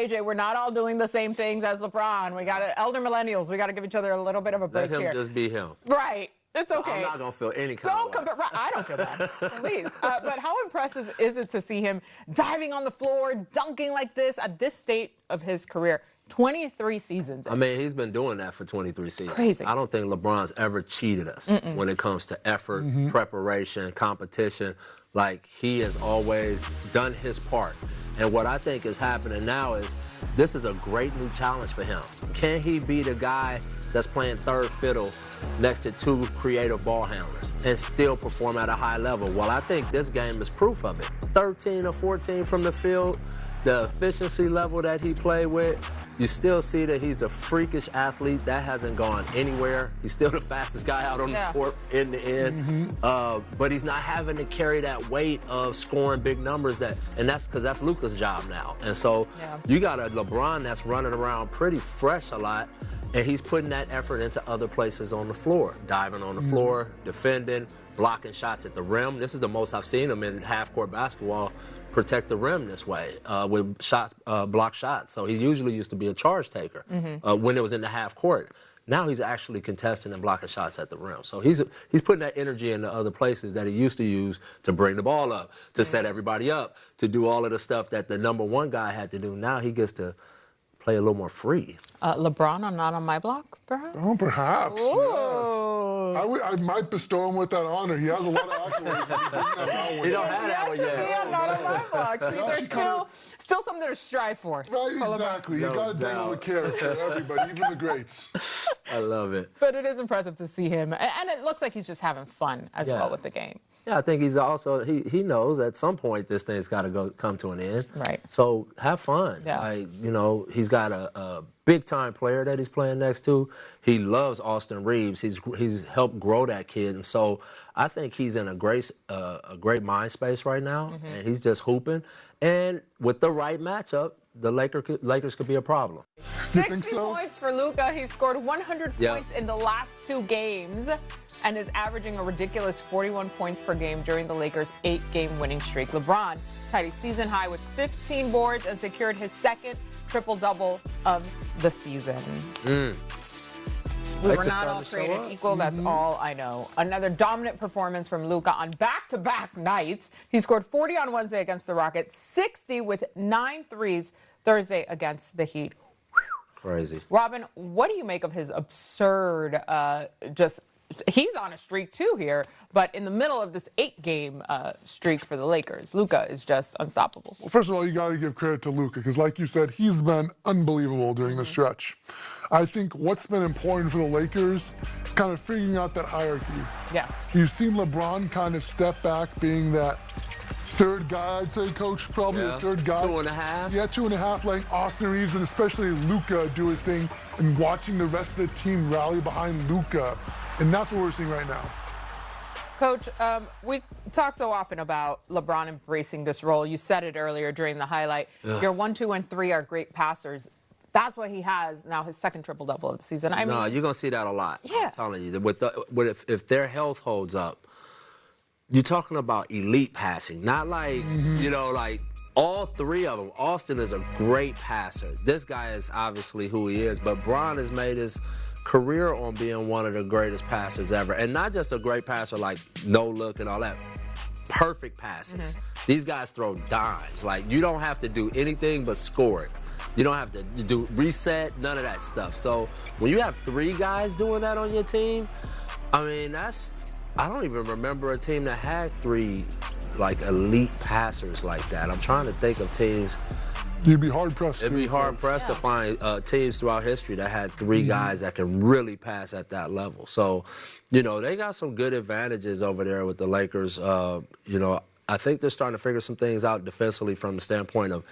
AJ, we're not all doing the same things as LeBron. We got to, elder millennials, we got to give each other a little bit of a break here. Let him just be him. Right. It's okay. I'm not going to feel any kind Don't of compare. Right, I don't feel bad. Please. But how impressive is it to see him diving on the floor, dunking like this at this state of his career? 23 seasons. I mean, he's been doing that for 23 seasons. Crazy. I don't think LeBron's ever cheated us when it comes to effort, preparation, competition. Like, he has always done his part. And what I think is happening now is this is a great new challenge for him. Can he be the guy that's playing third fiddle next to two creative ball handlers and still perform at a high level? Well, I think this game is proof of it. 13 or 14 from the field, the efficiency level that he played with, you still see that he's a freakish athlete. That hasn't gone anywhere. He's still the fastest guy out on the court in the end. But he's not having to carry that weight of scoring big numbers. And that's because that's Luka's job now. And so you got a LeBron that's running around pretty fresh a lot, and he's putting that effort into other places on the floor, diving on the floor, defending, blocking shots at the rim. This is the most I've seen him in half-court basketball protect the rim this way with shots, block shots. So he usually used to be a charge taker when it was in the half court. Now he's actually contesting and blocking shots at the rim. So he's putting that energy into other places that he used to use to bring the ball up, to set everybody up, to do all of the stuff that the number one guy had to do. Now he gets to play a little more free. LeBron on Not on My Block, perhaps? Oh, perhaps, yes. I might bestow him with that honor. He has a lot of accolades. He don't have that one yet. Not on My Block. See, there's still something to strive for. Right, exactly. You got to dangle a carrot for everybody, even the greats. I love it. But it is impressive to see him. And it looks like he's just having fun as well with the game. Yeah, I think he's also, he knows at some point this thing's got to come to an end. Right. So have fun. Yeah. Like, you know, he's got a big-time player that he's playing next to. He loves Austin Reeves. He's helped grow that kid. And so I think he's in a great mind space right now, and he's just hooping. And with the right matchup, the Lakers could be a problem. 60 points for Luka. He scored 100 points in the last 2 games and is averaging a ridiculous 41 points per game during the Lakers' 8-game winning streak. LeBron tied a season high with 15 boards and secured his second triple-double of the season. We were not all created equal, that's all I know. Another dominant performance from Luka on back-to-back nights. He scored 40 on Wednesday against the Rockets, 60 with 9 threes Thursday against the Heat. Crazy. Robin, what do you make of his absurd, he's on a streak too here, but in the middle of this 8-game streak for the Lakers, Luka is just unstoppable. Well, first of all, you got to give credit to Luka because, like you said, he's been unbelievable during the stretch. I think what's been important for the Lakers is kind of figuring out that hierarchy. Yeah. You've seen LeBron kind of step back, being that third guy, I'd say, Coach, probably the third guy. 2.5. Yeah, 2.5, letting Austin Reeves and especially Luka do his thing and watching the rest of the team rally behind Luka. And that's what we're seeing right now. Coach, we talk so often about LeBron embracing this role. You said it earlier during the highlight. Your 1, 2, and 3 are great passers. That's what he has now, his second triple-double of the season. I mean, you're going to see that a lot. Yeah. I'm telling you. If their health holds up, you're talking about elite passing, not like, you know, like all 3 of them. Austin is a great passer. This guy is obviously who he is, but Bron has made his career on being one of the greatest passers ever. And not just a great passer like no look and all that. Perfect passes. These guys throw dimes. Like, you don't have to do anything but score it. You don't have to do reset, none of that stuff. So when you have 3 guys doing that on your team, I mean, I don't even remember a team that had 3 like elite passers like that. I'm trying to think of teams. You'd be hard-pressed. It'd be hard-pressed to find teams throughout history that had 3 guys that can really pass at that level. So, you know, they got some good advantages over there with the Lakers. You know, I think they're starting to figure some things out defensively from the standpoint of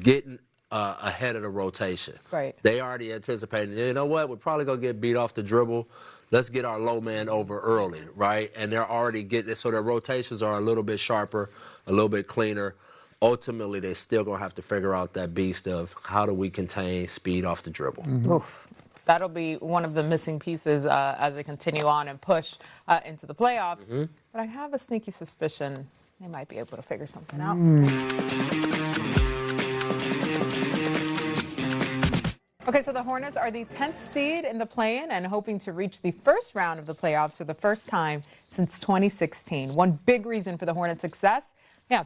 getting ahead of the rotation. Right. They already anticipated, you know what, we're probably going to get beat off the dribble. Let's get our low man over early, right? And they're already getting it, so their rotations are a little bit sharper, a little bit cleaner. Ultimately, they're still going to have to figure out that beast of how do we contain speed off the dribble. Oof. That'll be one of the missing pieces as they continue on and push into the playoffs. But I have a sneaky suspicion they might be able to figure something out. Okay, so the Hornets are the 10th seed in the play-in and hoping to reach the first round of the playoffs for the first time since 2016. One big reason for the Hornets' success,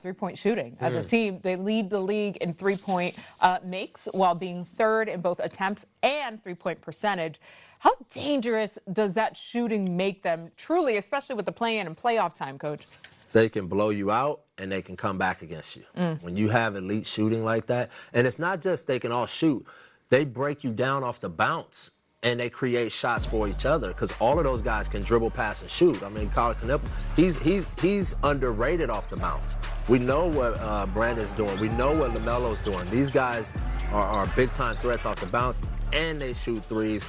three-point shooting. As a team, they lead the league in three-point makes while being third in both attempts and three-point percentage. How dangerous does that shooting make them, truly, especially with the play-in and playoff time, Coach? They can blow you out, and they can come back against you. When you have elite shooting like that, and it's not just they can all shoot. They break you down off the bounce, and they create shots for each other because all of those guys can dribble, pass, and shoot. I mean, Colin Knipp, he's underrated off the bounce. We know what Brandon's doing. We know what LaMelo's doing. These guys are big-time threats off the bounce, and they shoot threes,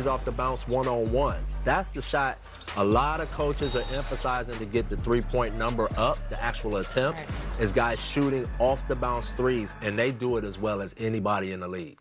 off the bounce one-on-one. That's the shot a lot of coaches are emphasizing to get the three-point number up, the actual attempts, is guys shooting off the bounce threes, and they do it as well as anybody in the league.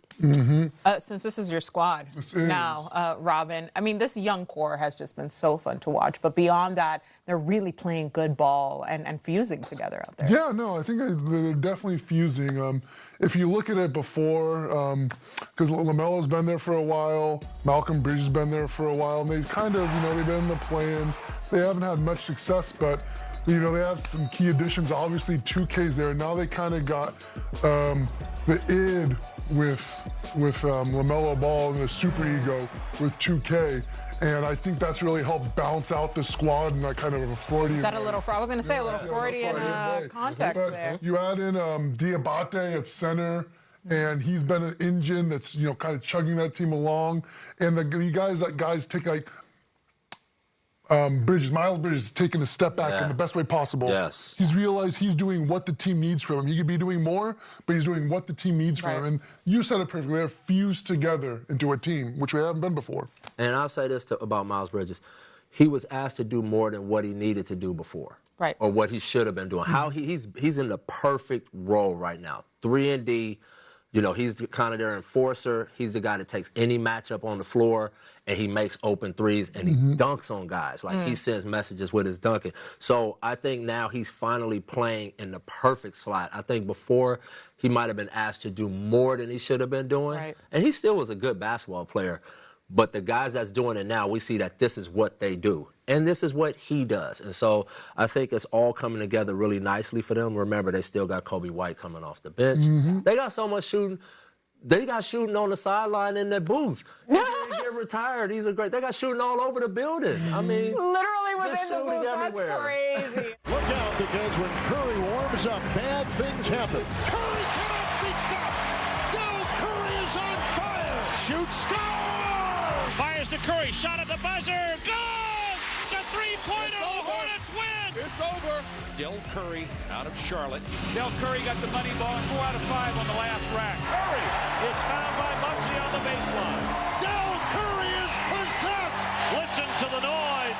Since this is your squad now, Robin, I mean, this young core has just been so fun to watch. But beyond that, they're really playing good ball and fusing together out there. Yeah, no, I think they're definitely fusing. If you look at it before, because LaMelo's been there for a while, Malcolm Bridges has been there for a while, and they've kind of, they've been in the play-in. They haven't had much success, but, they have some key additions. Obviously, 2K's there. Now they kind of got the id with LaMelo Ball and the super ego with 2K. And I think that's really helped bounce out the squad in that kind of a Freudian Is that way. I was going to say a little Freudian context there. You add in Diabate at center, and he's been an engine that's, kind of chugging that team along. And the guys take Miles Bridges is taking a step back in the best way possible. Yes. He's realized he's doing what the team needs from him. He could be doing more, but he's doing what the team needs from him. And you said it perfectly. They're fused together into a team, which we haven't been before. And I'll say this about Miles Bridges. He was asked to do more than what he needed to do before. Right. Or what he should have been doing. How he's in the perfect role right now. 3-and-D. He's kind of their enforcer. He's the guy that takes any matchup on the floor, and he makes open threes, and he dunks on guys. Like, he sends messages with his dunking. So I think now he's finally playing in the perfect slot. I think before he might have been asked to do more than he should have been doing. Right. And he still was a good basketball player. But the guys that's doing it now, we see that this is what they do. And this is what he does. And so I think it's all coming together really nicely for them. Remember, they still got Kobe White coming off the bench. They got so much shooting. They got shooting on the sideline in their booth. They get retired. They got shooting all over the building. I mean, literally within the booth. everywhere. That's crazy. Look out, because when Curry warms up, bad things happen. Curry cannot be stopped. Del Curry is on fire. Shoots, score! Fires to Curry, shot at the buzzer, good! It's a three-pointer, the Hornets win! It's over. Del Curry out of Charlotte. Del Curry got the money ball, 4 out of 5 on the last rack. Curry is found by Muggsy on the baseline. Del Curry is possessed! Listen to the noise.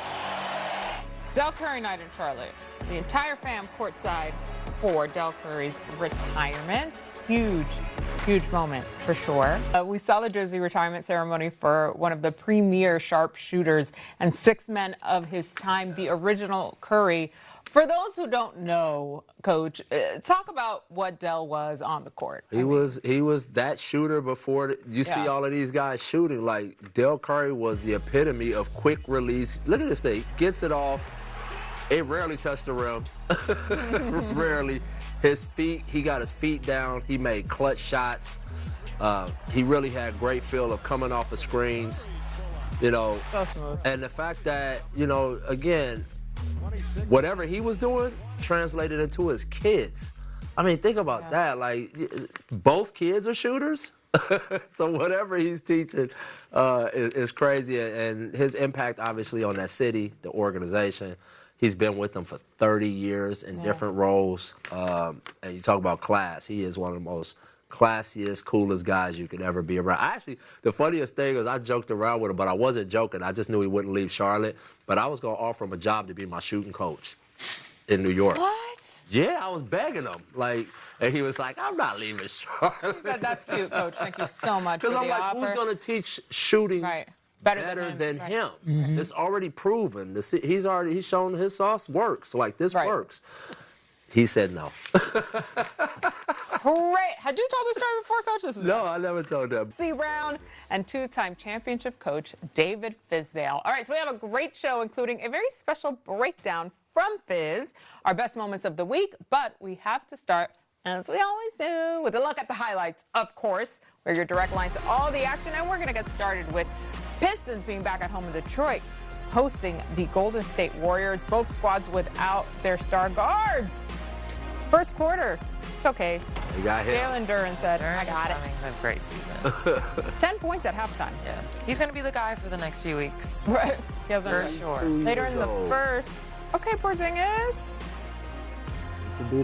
Del Curry night in Charlotte. The entire fam courtside for Del Curry's retirement. Huge moment for sure. We saw the jersey retirement ceremony for one of the premier sharpshooters and 6 men of his time, the original Curry. For those who don't know, Coach, talk about what Del was on the court. He was that shooter before you see all of these guys shooting. Like, Del Curry was the epitome of quick release. Look at this thing. Gets it off. It rarely touched the rim. Rarely. His feet, he got his feet down. He made clutch shots. He really had great feel of coming off of screens. So smooth. And the fact that, again, whatever he was doing translated into his kids. I mean, think about that. Like, both kids are shooters. So whatever he's teaching is crazy. And his impact, obviously, on that city, the organization. He's been with them for 30 years in different roles. And you talk about class. He is one of the most classiest, coolest guys you could ever be around. Actually, the funniest thing is I joked around with him, but I wasn't joking. I just knew he wouldn't leave Charlotte. But I was going to offer him a job to be my shooting coach in New York. What? Yeah, I was begging him. And he was like, I'm not leaving Charlotte. He said, that's cute, Coach. Thank you so much for the Because I'm like, offer. who's going to teach shooting better than him? It's already proven. He's shown his sauce works. Like, this works. He said no. Great. Had you told this story before, Coach? This is No, I never told them. C. Brown and two-time championship coach David Fizdale. All right, so we have a great show, including a very special breakdown from Fizz, our best moments of the week. But we have to start, as we always do, with a look at the highlights, of course. We're your direct line to all the action, and we're going to get started with Pistons being back at home in Detroit, hosting the Golden State Warriors, both squads without their star guards. First quarter, it's okay. You got him. Jalen Duren said, I got it. He's having a great season. 10 points at halftime. Yeah. He's going to be the guy for the next few weeks. Right. For sure. Later in the first. Okay, Porzingis.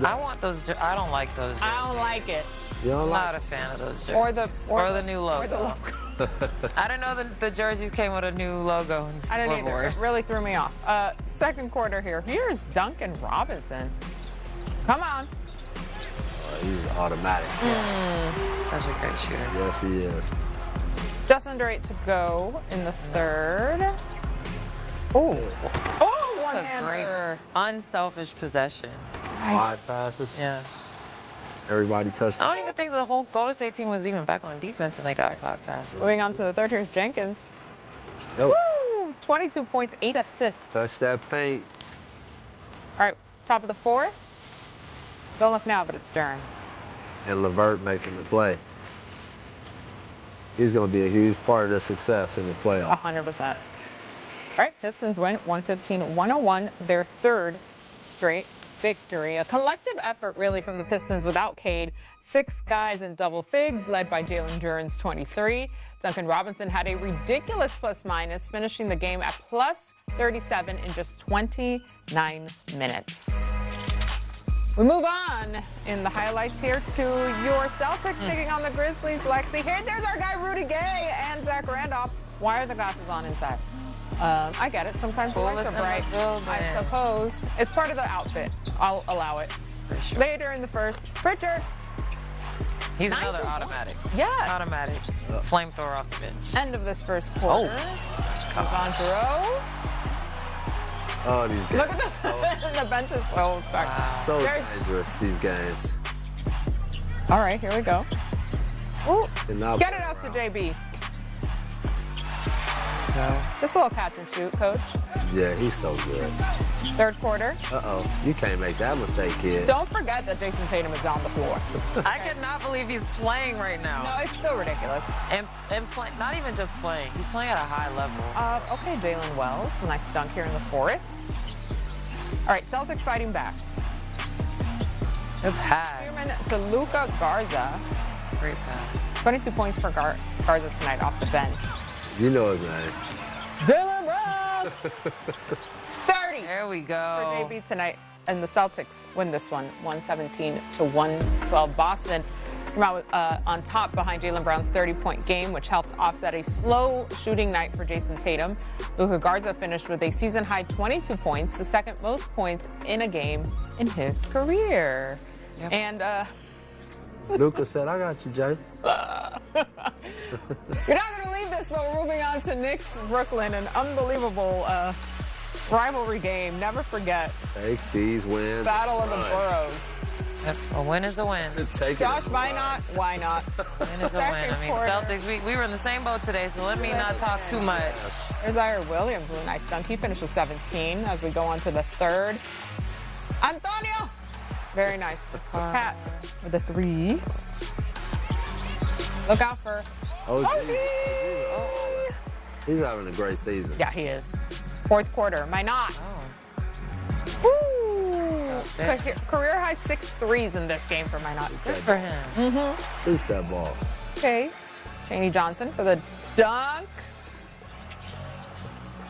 I want those. I don't like those jerseys. I don't like it. You don't I'm like not a fan of those jerseys. Or the new logo. Or the logo. I didn't know the jerseys came with a new logo and I didn't either. scoreboard. It really threw me off. Second quarter here. Here's Duncan Robinson. Come on. He's automatic. Such a great shooter. Yes, he is. Just under 8 to go in the third. Oh, one-hander. Unselfish possession. 5 passes. Yeah. Everybody touched. I don't even think the whole Golden State team was even back on defense, and they got 5 passes. Moving on to the third. Here's Jenkins. Yo. Woo! 22 points, 8 assists. Touch that paint. All right, top of the fourth. Don't look now, but it's Duren. And LeVert making the play. He's going to be a huge part of the success in the playoffs. 100%. All right, Pistons win 115-101, their third straight victory. A collective effort, really, from the Pistons without Cade. 6 guys in double figs, led by Jalen Duren's 23. Duncan Robinson had a ridiculous plus-minus, finishing the game at plus 37 in just 29 minutes. We move on in the highlights here to your Celtics taking on the Grizzlies. Lexi, here, there's our guy Rudy Gay and Zach Randolph. Why are the glasses on inside? I get it. Sometimes the lights are bright. I suppose. It's part of the outfit. I'll allow it. For sure. Later in the first, Pritchard. He's another automatic. Yes. Automatic. Flamethrower off the bench. End of this first quarter. Devondre. Oh, these games. Look at this. The bench is so back. So dangerous, these games. All right, here we go. Ooh. Get it out around. to JB. Just a little catch and shoot, Coach. Yeah, he's so good. Third quarter. Uh-oh. You can't make that mistake, kid. Don't forget that Jason Tatum is on the floor. I cannot believe he's playing right now. No, it's still ridiculous. And not even just playing. He's playing at a high level. Okay, Jalen Wells. Nice dunk here in the fourth. All right, Celtics fighting back. Good pass. Human to Luka Garza. Great pass. 22 points for Garza tonight off the bench. You know his name. Dylan Brown. 30 There we for go. JB tonight. And the Celtics win this one, 117-112. Boston came out on top behind Jaylen Brown's 30-point game, which helped offset a slow shooting night for Jason Tatum. Luka Garza finished with a season-high 22 points, the second most points in a game in his career. Yep. And Luka said, I got you, Jay. you're not going to leave this, but we're moving on to Knicks Brooklyn, an unbelievable rivalry game. Never forget. Take these wins. Battle of the Boroughs. Yep. A win is a win. Take Josh, why not? Why not? Win is a win. I mean, Celtics, we were in the same boat today, so let me not talk too much. There's Ira Williams with a nice dunk. He finished with 17 as we go on to the third. Antonio! Very nice. Pat with a 3. Look out for OG. He's having a great season. Yeah, he is. Fourth quarter. Minot. Woo! Career high 6 threes in this game for Minot. Good for him. Shoot that ball. Okay. Chaney Johnson for the dunk.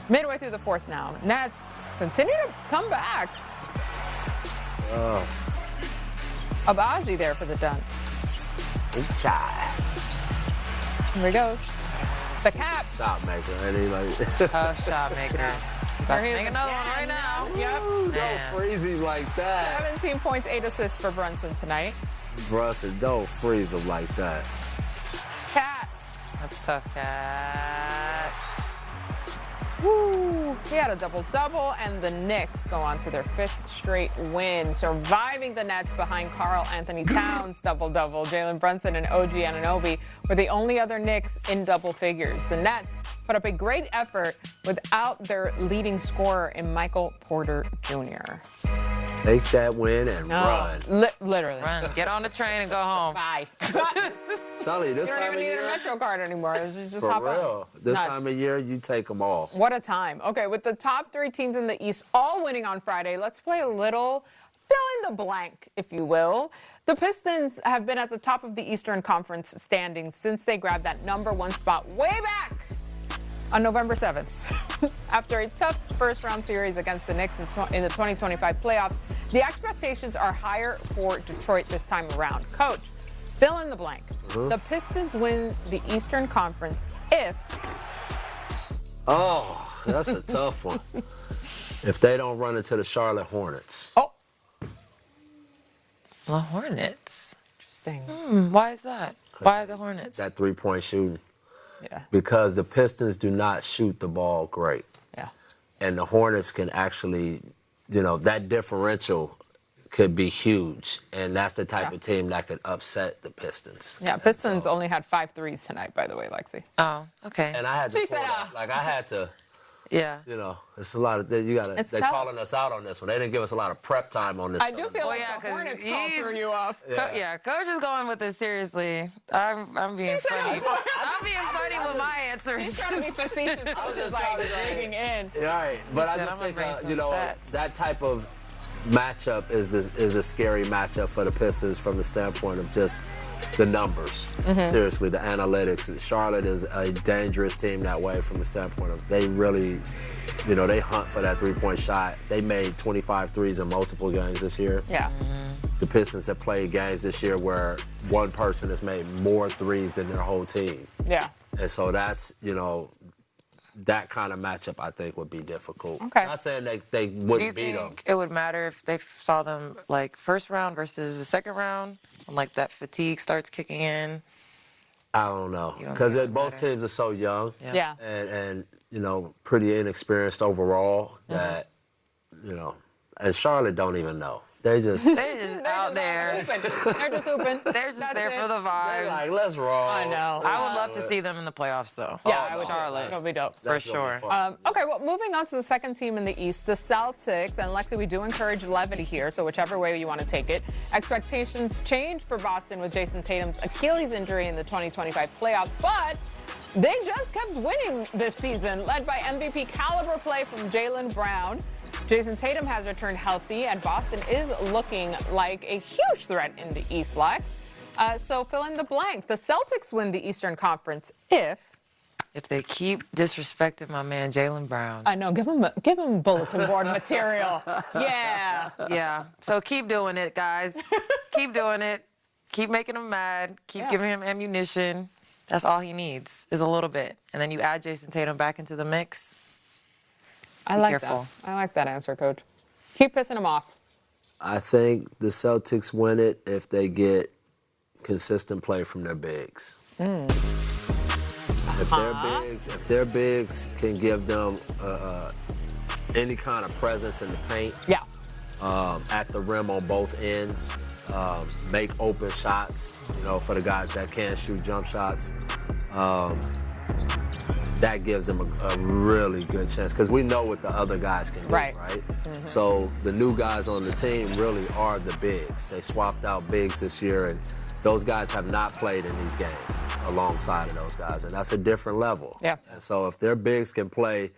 Midway through the fourth now. Nets continue to come back. Abaji there for the dunk. Here we go. The cap. Shot maker, ain't he? Like, Tough shot maker. About to make another one right now. Yep. don't freeze him like that. 17 points, 8 assists for Brunson tonight. Brunson, don't freeze him like that. Cat. That's tough, Cat. Woo. He had a double-double, and the Knicks go on to their 5th straight win, surviving the Nets behind Karl Anthony Towns' double-double. Jalen Brunson and OG Anunoby were the only other Knicks in double figures. The Nets put up a great effort without their leading scorer in Michael Porter Jr. Take that win and run. Literally. Run. Get on the train and go home. Bye. Tell you, this You don't time even of need year, a Metro card anymore. Just for hop real. on. This Nuts. time of year, you take them all. What a time. Okay, with the top 3 teams in the East all winning on Friday, let's play a little fill in the blank, if you will. The Pistons have been at the top of the Eastern Conference standings since they grabbed that #1 spot way back on November 7th. After a tough first-round series against the Knicks in the 2025 playoffs, the expectations are higher for Detroit this time around. Coach, fill in the blank. The Pistons win the Eastern Conference if... Oh, that's a tough one. If they don't run into the Charlotte Hornets. Oh. The Hornets. Interesting. Why is that? Why the Hornets? That three-point shooting. Yeah. Because the Pistons do not shoot the ball great. Yeah. And the Hornets can actually, that differential could be huge. And that's the type of team that could upset the Pistons. Yeah, Pistons only had 5 threes tonight, by the way, Lexi. Oh, okay. And I had to She pull said, that. Like, I had to, Yeah. it's a lot of, they're It's calling us out on this one. They didn't give us a lot of prep time on this. I do feel like yeah, the 'cause Hornets call threw you off. Coach is going with this seriously. I'm being funny. I'm being funny with my answers. He's trying to be facetious. I was just like digging in. Right, but I said, just I'm gonna think, bring some stats. that type of matchup is a scary matchup for the Pistons from the standpoint of just the numbers. Seriously, the analytics. Charlotte is a dangerous team that way from the standpoint of they really, they hunt for that three-point shot. They made 25 threes in multiple games this year. Yeah. The Pistons have played games this year where one person has made more threes than their whole team. Yeah. And so that's, that kind of matchup I think would be difficult. Okay. I'm not saying they Do you wouldn't beat them. think it would matter if they saw them like first round versus the second round? When like that fatigue starts kicking in? I don't know. You don't Because think it would both matter? teams are so young Yeah. and pretty inexperienced overall that, and Charlotte don't even know. They just They're just out there. They're just hooping. They're just That's there it. for the vibes. like, let's roll. I know. I would love to see them in the playoffs, though. Yeah, I would. Charlotte. It'll be dope. For That's gonna be sure. fun. Okay, well, moving on to the second team in the East, the Celtics. And Lexi, we do encourage levity here, so whichever way you want to take it. Expectations changed for Boston with Jason Tatum's Achilles injury in the 2025 playoffs, but they just kept winning this season, led by MVP caliber play from Jaylen Brown. Jason Tatum has returned healthy, and Boston is looking like a huge threat in the East, Lex. So fill in the blank. The Celtics win the Eastern Conference if they keep disrespecting my man Jaylen Brown. I know, give him bulletin board material. Yeah. Yeah. So keep doing it, guys. Keep doing it. Keep making him mad. Keep giving him ammunition. That's all he needs is a little bit. And then you add Jason Tatum back into the mix. I like careful. that. I like that answer, Coach. Keep pissing him off. I think the Celtics win it if they get consistent play from their bigs. If their bigs can give them any kind of presence in the paint, at the rim on both ends, make open shots, for the guys that can shoot jump shots. That gives them a really good chance because we know what the other guys can do, right? So the new guys on the team really are the bigs. They swapped out bigs this year, and those guys have not played in these games alongside of those guys, and that's a different level. Yeah. And so if their bigs can play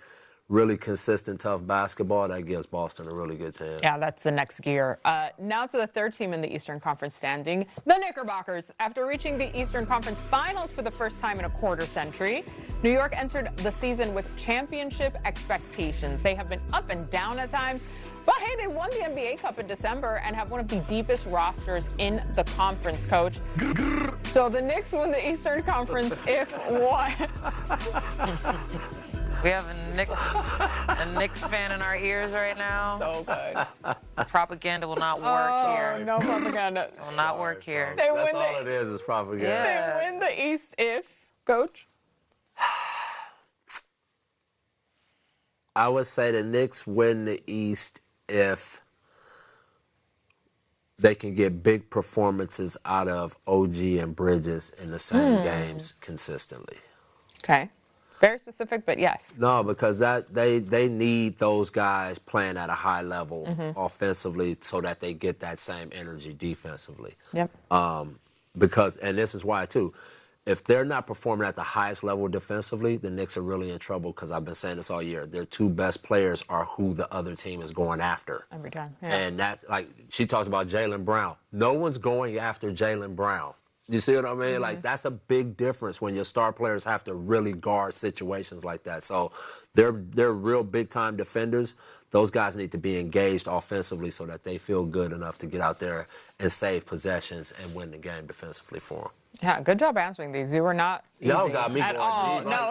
really consistent, tough basketball, that gives Boston a really good chance. Yeah, that's the next gear. Now to the third team in the Eastern Conference standing, the Knickerbockers. After reaching the Eastern Conference Finals for the first time in a quarter century, New York entered the season with championship expectations. They have been up and down at times, but hey, they won the NBA Cup in December and have one of the deepest rosters in the conference, Coach. So the Knicks win the Eastern Conference if what? We have a Knicks fan in our ears right now. So good. Propaganda will not work here. No propaganda. Will not work here. They That's win all it is propaganda. Yeah. They win the East if, Coach? I would say the Knicks win the East if they can get big performances out of OG and Bridges in the same games consistently. Okay. Very specific, but yes. No, because they need those guys playing at a high level offensively so that they get that same energy defensively. Yep. Because, and this is why too, if they're not performing at the highest level defensively, the Knicks are really in trouble because I've been saying this all year. Their two best players are who the other team is going after. Every time. Yeah. And that's like, she talks about Jaylen Brown. No one's going after Jaylen Brown. You see what I mean? Like, that's a big difference when your star players have to really guard situations like that. So they're real big-time defenders. Those guys need to be engaged offensively so that they feel good enough to get out there and save possessions and win the game defensively for them. Yeah, good job answering these. You were not easy Y'all got me at going all. deep. No.